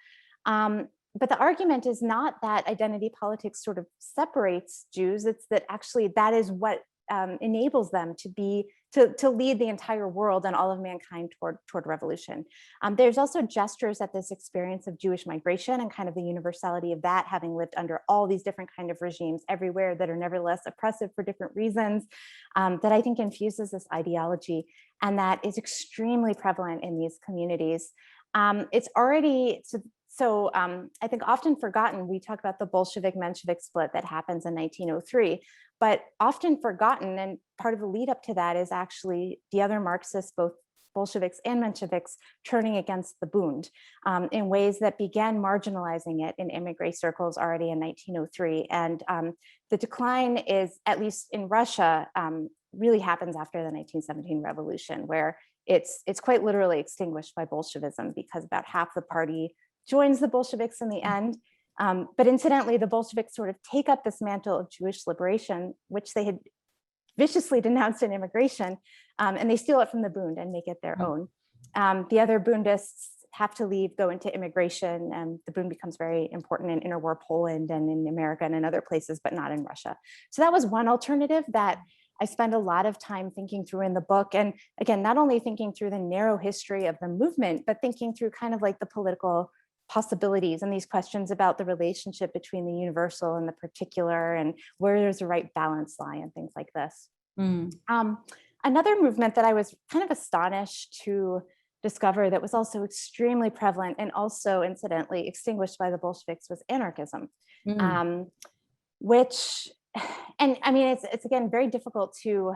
But the argument is not that identity politics sort of separates Jews, it's that actually that is what enables them to lead the entire world and all of mankind toward revolution. There's also gestures at this experience of Jewish migration and kind of the universality of that, having lived under all these different kind of regimes everywhere that are nevertheless oppressive for different reasons, that I think infuses this ideology, and that is extremely prevalent in these communities. It's already so I think often forgotten. We talk about the Bolshevik-Menshevik split that happens in 1903, but often forgotten, and part of the lead up to that is actually the other Marxists, both Bolsheviks and Mensheviks, turning against the Bund in ways that began marginalizing it in immigrant circles already in 1903. And the decline is, at least in Russia, really happens after the 1917 revolution, where it's quite literally extinguished by Bolshevism, because about half the party joins the Bolsheviks in the end. But incidentally, the Bolsheviks sort of take up this mantle of Jewish liberation, which they had viciously denounced in immigration, and they steal it from the Bund and make it their own. The other Bundists have to leave, go into immigration, and the Bund becomes very important in interwar Poland and in America and in other places, but not in Russia. So that was one alternative that I spend a lot of time thinking through in the book. And again, not only thinking through the narrow history of the movement, but thinking through kind of like the political possibilities and these questions about the relationship between the universal and the particular, and where there's a right balance lie, and things like this. Another movement that I was kind of astonished to discover that was also extremely prevalent and also incidentally extinguished by the Bolsheviks was anarchism, which, and I mean, it's again very difficult to,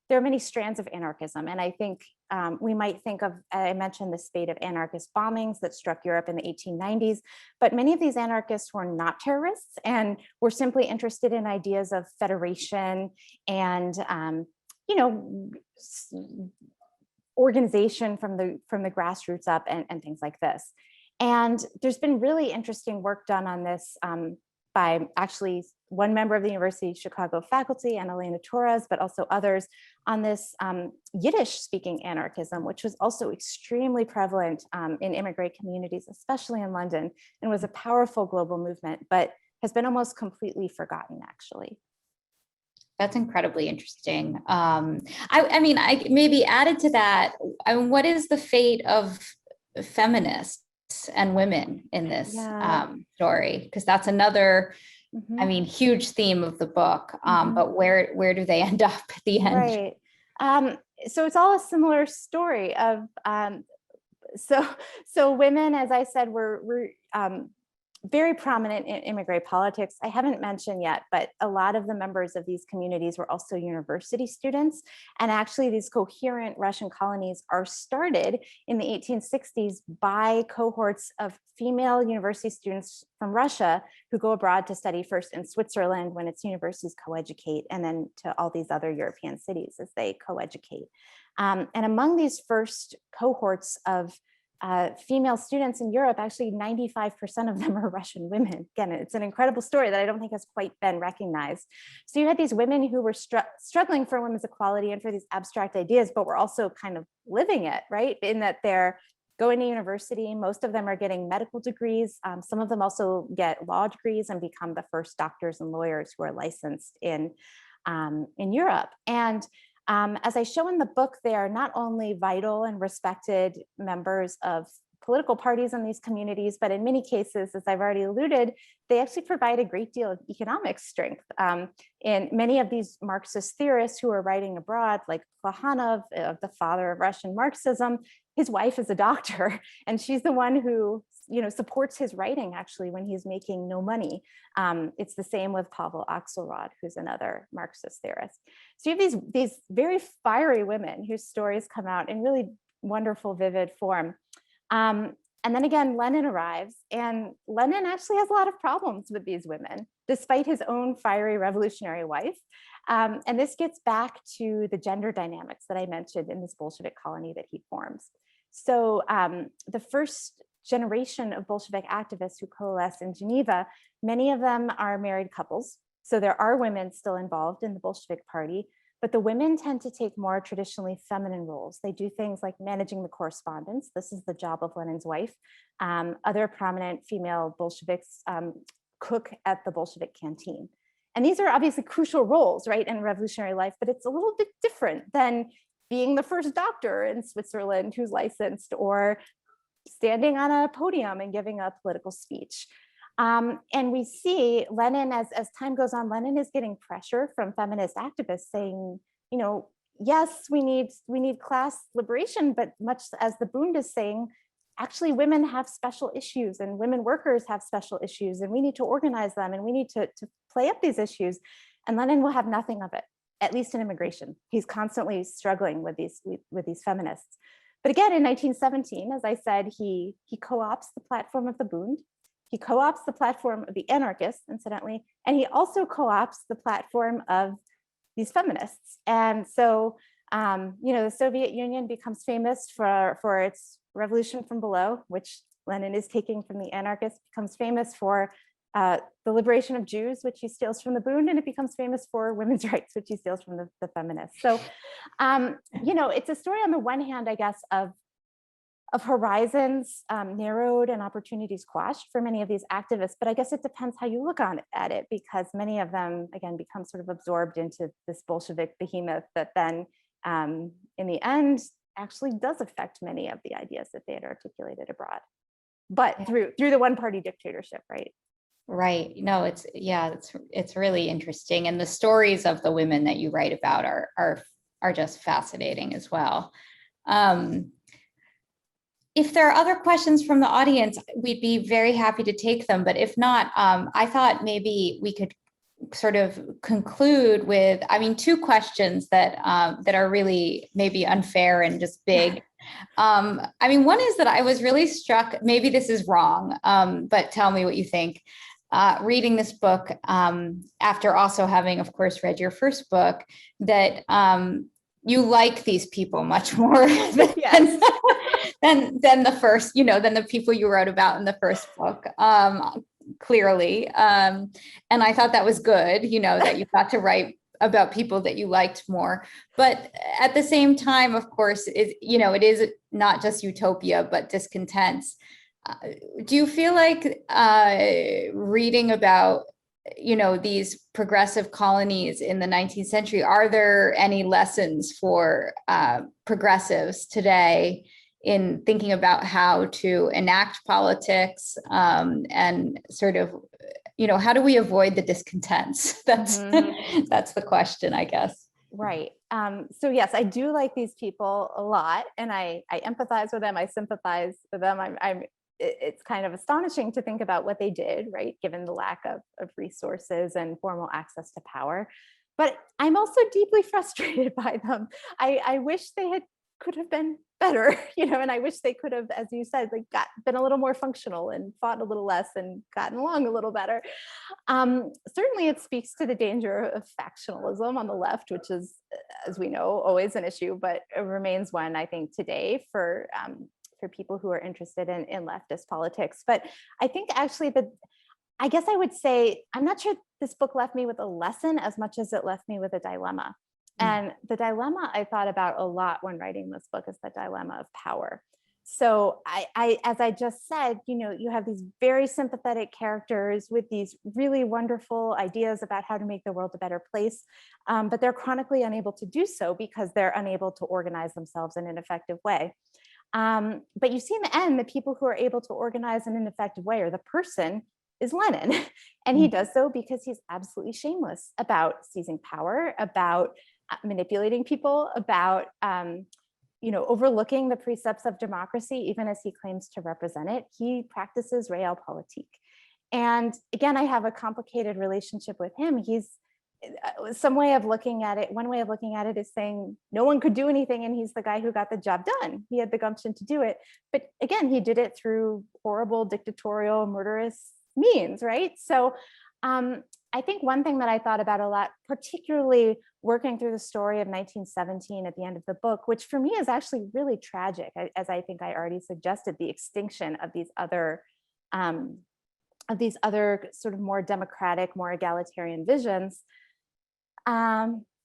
there are many strands of anarchism, and I think we might think of, I mentioned the spate of anarchist bombings that struck Europe in the 1890s, but many of these anarchists were not terrorists and were simply interested in ideas of federation and, organization from the grassroots up, and things like this. And there's been really interesting work done on this by actually one member of the University of Chicago faculty, Annalena Torres, but also others, on this Yiddish-speaking anarchism, which was also extremely prevalent in immigrant communities, especially in London, and was a powerful global movement, but has been almost completely forgotten, actually. That's incredibly interesting. I mean, I maybe added to that, what is the fate of feminists and women in this story? Because that's another, I mean, huge theme of the book, but where do they end up at the end? Right. So it's all a similar story of, so women, as I said, were very prominent in immigrant politics. I haven't mentioned yet, but a lot of the members of these communities were also university students. And actually these coherent Russian colonies are started in the 1860s by cohorts of female university students from Russia who go abroad to study first in Switzerland when its universities co-educate, and then to all these other European cities as they co-educate. And among these first cohorts of female students in Europe, actually 95% of them are Russian women. Again, it's an incredible story that I don't think has quite been recognized. So you had these women who were struggling for women's equality and for these abstract ideas, but were also kind of living it, right? In that they're going to university, most of them are getting medical degrees. Some of them also get law degrees and become the first doctors and lawyers who are licensed in Europe. And as I show in the book, they are not only vital and respected members of political parties in these communities, but in many cases, as I've already alluded, they actually provide a great deal of economic strength. And many of these Marxist theorists who are writing abroad, like Plekhanov, the father of Russian Marxism, his wife is a doctor, and she's the one who supports his writing actually when he's making no money. It's the same with Pavel Axelrod, who's another Marxist theorist. So you have these very fiery women whose stories come out in really wonderful, vivid form. And then again, Lenin arrives, and Lenin actually has a lot of problems with these women, despite his own fiery revolutionary wife. And this gets back to the gender dynamics that I mentioned in this Bolshevik colony that he forms. So the first generation of Bolshevik activists who coalesce in Geneva, many of them are married couples. So there are women still involved in the Bolshevik party, but the women tend to take more traditionally feminine roles. They do things like managing the correspondence. This is the job of Lenin's wife. Other prominent female Bolsheviks cook at the Bolshevik canteen. And these are obviously crucial roles, right, in revolutionary life, but it's a little bit different than being the first doctor in Switzerland who's licensed, or standing on a podium and giving a political speech. And we see Lenin, as time goes on, Lenin is getting pressure from feminist activists saying, yes, we need class liberation, but much as the Bund is saying, actually women have special issues and women workers have special issues, and we need to organize them and we need to play up these issues. And Lenin will have nothing of it, at least in immigration. He's constantly struggling with these feminists. But again, in 1917, as I said, he co-opts the platform of the Bund. He co-opts the platform of the anarchists, incidentally, and he also co-opts the platform of these feminists. And so, the Soviet Union becomes famous for its revolution from below, which Lenin is taking from the anarchists, becomes famous for the liberation of Jews, which he steals from the Bund, and it becomes famous for women's rights, which he steals from the feminists. So, it's a story on the one hand, I guess, of horizons narrowed and opportunities quashed for many of these activists, but I guess it depends how you look at it, because many of them, again, become sort of absorbed into this Bolshevik behemoth that then, in the end, actually does affect many of the ideas that they had articulated abroad, but through the one-party dictatorship, right? Right. No, it's really interesting, and the stories of the women that you write about are just fascinating as well. If there are other questions from the audience, we'd be very happy to take them. But if not, I thought maybe we could sort of conclude with, two questions that are really maybe unfair and just big. One is that I was really struck, maybe this is wrong, but tell me what you think. Reading this book, after also having, of course, read your first book, that you like these people much more than the first, than the people you wrote about in the first book, clearly. And I thought that was good, that you got to write about people that you liked more. But at the same time, of course, it is not just Utopia, but Discontents. Do you feel like reading about these progressive colonies in the 19th century, are there any lessons for progressives today in thinking about how to enact politics, and sort of, how do we avoid the discontents? That's the question, I guess. Right. So yes, I do like these people a lot, and I empathize with them. I sympathize with them. I'm it's kind of astonishing to think about what they did, right? Given the lack of resources and formal access to power. But I'm also deeply frustrated by them. I wish they could have been better, and I wish they could have, as you said, like been a little more functional and fought a little less and gotten along a little better. Certainly it speaks to the danger of factionalism on the left, which is, as we know, always an issue, but it remains one, I think, today for people who are interested in leftist politics. But I think actually I guess I would say, I'm not sure this book left me with a lesson as much as it left me with a dilemma. And the dilemma I thought about a lot when writing this book is the dilemma of power. So as I just said, you have these very sympathetic characters with these really wonderful ideas about how to make the world a better place, but they're chronically unable to do so because they're unable to organize themselves in an effective way. But you see in the end, the people who are able to organize in an effective way, or the person, is Lenin. And he does so because he's absolutely shameless about seizing power, about manipulating people, about overlooking the precepts of democracy, even as he claims to represent it. He practices realpolitik. And again, I have a complicated relationship with him. He's one way of looking at it is saying no one could do anything, and he's the guy who got the job done. He had the gumption to do it. But again, he did it through horrible, dictatorial, murderous means, right? So I think one thing that I thought about a lot, particularly working through the story of 1917 at the end of the book, which for me is actually really tragic, as I think I already suggested, the extinction of these other sort of more democratic, more egalitarian visions,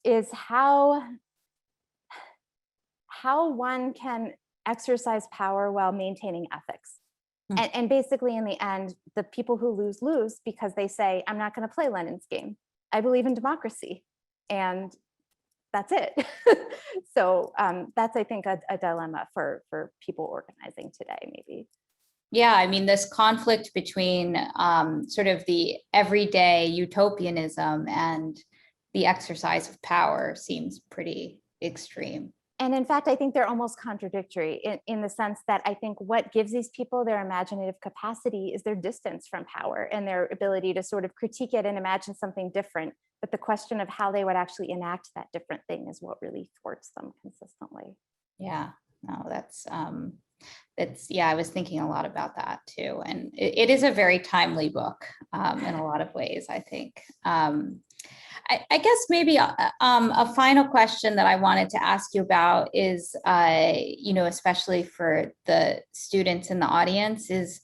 is how one can exercise power while maintaining ethics. And basically, in the end, the people who lose because they say, I'm not going to play Lenin's game. I believe in democracy. And that's it. So that's, I think, a dilemma for people organizing today, maybe. Yeah, I mean, this conflict between sort of the everyday utopianism and the exercise of power seems pretty extreme. And in fact, I think they're almost contradictory in the sense that I think what gives these people their imaginative capacity is their distance from power and their ability to sort of critique it and imagine something different. But the question of how they would actually enact that different thing is what really thwarts them consistently. Yeah, no, that's yeah, I was thinking a lot about that too. And it is a very timely book in a lot of ways, I think. I guess maybe a final question that I wanted to ask you about is, especially for the students in the audience, is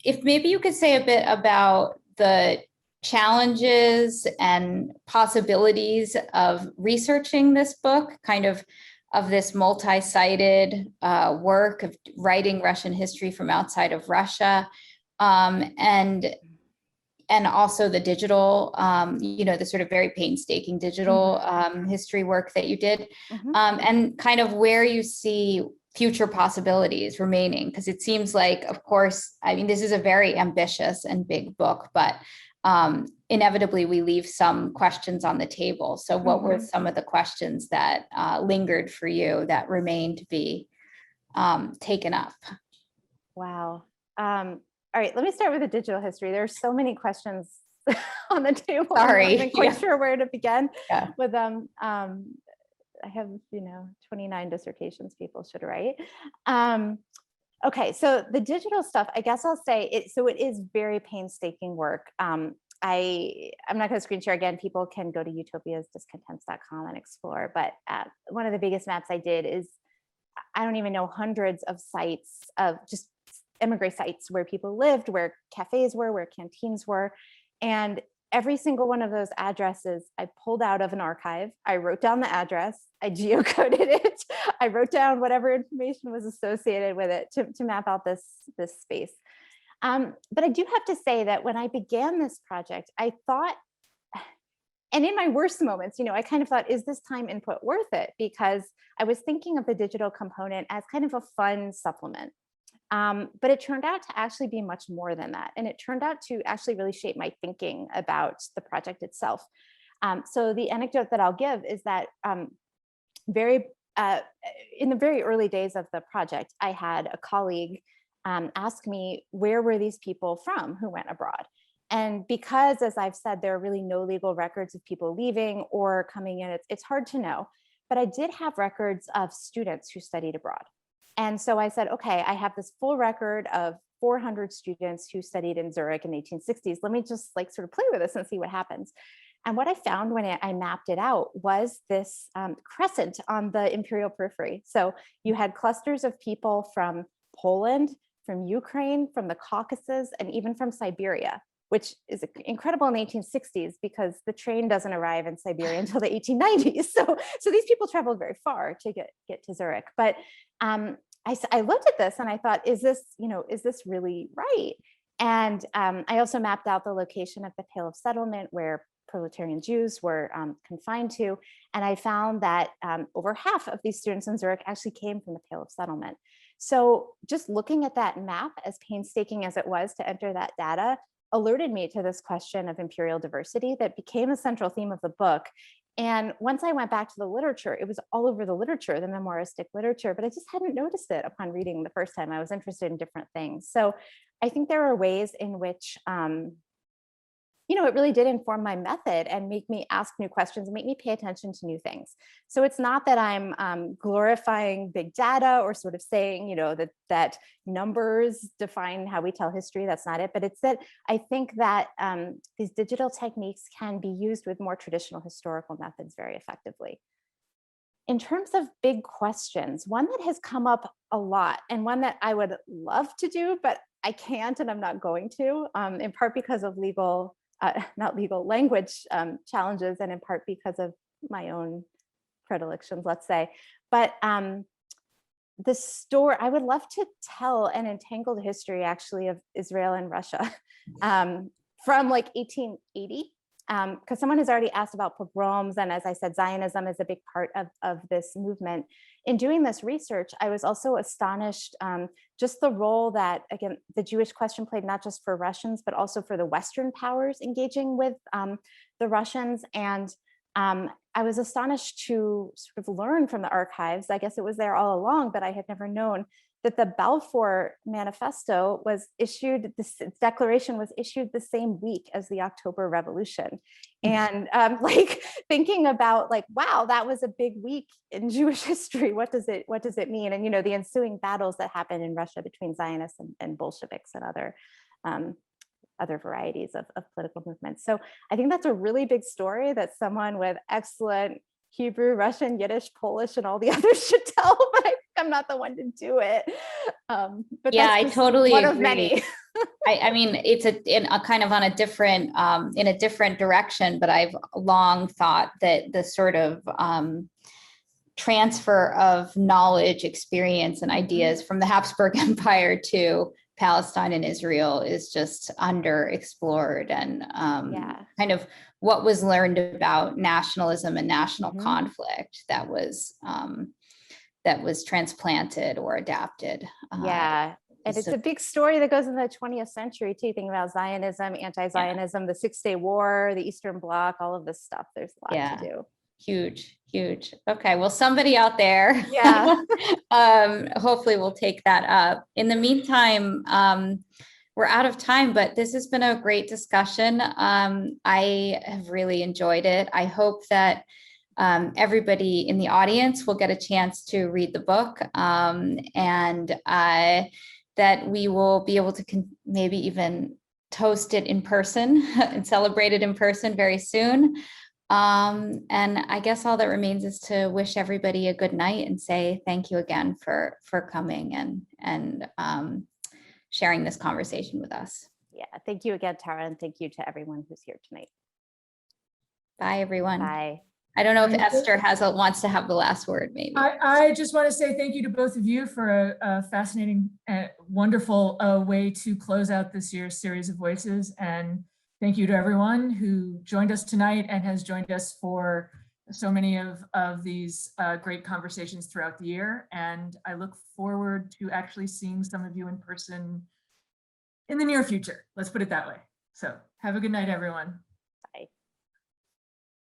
if maybe you could say a bit about the challenges and possibilities of researching this book, kind of this multi-sided work of writing Russian history from outside of Russia, and also the digital, the sort of very painstaking digital history work that you did, and kind of where you see future possibilities remaining, because it seems like, of course, I mean, this is a very ambitious and big book, but inevitably we leave some questions on the table. So what were some of the questions that lingered for you that remain to be taken up? Wow. All right, let me start with the digital history. There are so many questions on the table. Sorry. I'm not quite sure where to begin with them. I have, 29 dissertations people should write. Okay, so the digital stuff, I guess I'll say it. So it is very painstaking work. I'm not going to screen share again. People can go to utopias, discontents.com and explore. But one of the biggest maps I did is, I don't even know, hundreds of sites of just immigrant sites where people lived, where cafes were, where canteens were. And every single one of those addresses I pulled out of an archive. I wrote down the address, I geocoded it, I wrote down whatever information was associated with it to map out this space. But I do have to say that when I began this project, I thought, and in my worst moments, I kind of thought, is this time input worth it? Because I was thinking of the digital component as kind of a fun supplement. But it turned out to actually be much more than that. And it turned out to actually really shape my thinking about the project itself. So the anecdote that I'll give is that very in the very early days of the project, I had a colleague ask me, where were these people from who went abroad? And because, as I've said, there are really no legal records of people leaving or coming in, it's hard to know. But I did have records of students who studied abroad. And so I said, okay, I have this full record of 400 students who studied in Zurich in the 1860s. Let me just like sort of play with this and see what happens. And what I found when I mapped it out was this crescent on the imperial periphery. So you had clusters of people from Poland, from Ukraine, from the Caucasus, and even from Siberia, which is incredible in the 1860s because the train doesn't arrive in Siberia until the 1890s. So these people traveled very far to get to Zurich. But I looked at this and I thought, is this really right? And I also mapped out the location of the Pale of Settlement where proletarian Jews were confined to. And I found that over half of these students in Zurich actually came from the Pale of Settlement. So just looking at that map, as painstaking as it was to enter that data, alerted me to this question of imperial diversity that became a central theme of the book. And once I went back to the literature, it was all over the literature, the memoiristic literature, but I just hadn't noticed it upon reading the first time. I was interested in different things. So I think there are ways in which, it really did inform my method and make me ask new questions and make me pay attention to new things. So it's not that I'm glorifying big data or sort of saying, that numbers define how we tell history. That's not it. But it's that I think that these digital techniques can be used with more traditional historical methods very effectively. In terms of big questions, one that has come up a lot and one that I would love to do, but I can't and I'm not going to, in part because of language challenges, and in part because of my own predilections, let's say. But the story, I would love to tell an entangled history actually of Israel and Russia from like 1880. Because someone has already asked about pogroms, and as I said, Zionism is a big part of this movement. In doing this research, I was also astonished just the role that, again, the Jewish question played not just for Russians, but also for the Western powers engaging with the Russians. And I was astonished to sort of learn from the archives, I guess it was there all along, but I had never known, that the Balfour Manifesto was issued, this declaration was issued the same week as the October Revolution. And like thinking about like, wow, that was a big week in Jewish history. What does it mean? And, the ensuing battles that happened in Russia between Zionists and Bolsheviks and other varieties of political movements. So I think that's a really big story that someone with excellent Hebrew, Russian, Yiddish, Polish, and all the others should tell, but I'm not the one to do it. But yeah, that's I totally one agree. of many. I mean, it's in a kind of on a different, in a different direction, but I've long thought that the sort of transfer of knowledge, experience, and ideas from the Habsburg Empire to Palestine and Israel is just underexplored, and kind of what was learned about nationalism and national conflict that was transplanted or adapted. And it's a big story that goes in the 20th century too, thinking about Zionism, anti-Zionism, the 6-Day War, the Eastern Bloc, all of this stuff. There's a lot to do. Huge. Okay, well, somebody out there, hopefully will take that up. In the meantime, we're out of time, but this has been a great discussion. I have really enjoyed it. I hope that everybody in the audience will get a chance to read the book, and that we will be able to maybe even toast it in person and celebrate it in person very soon. And I guess all that remains is to wish everybody a good night and say thank you again for coming and sharing this conversation with us. Yeah, thank you again, Tara, and thank you to everyone who's here tonight. Bye, everyone. Bye. I don't know if Esther wants to have the last word, maybe. I just want to say thank you to both of you for a fascinating, wonderful way to close out this year's series of voices. And thank you to everyone who joined us tonight and has joined us for so many of these great conversations throughout the year. And I look forward to actually seeing some of you in person in the near future. Let's put it that way. So have a good night, everyone.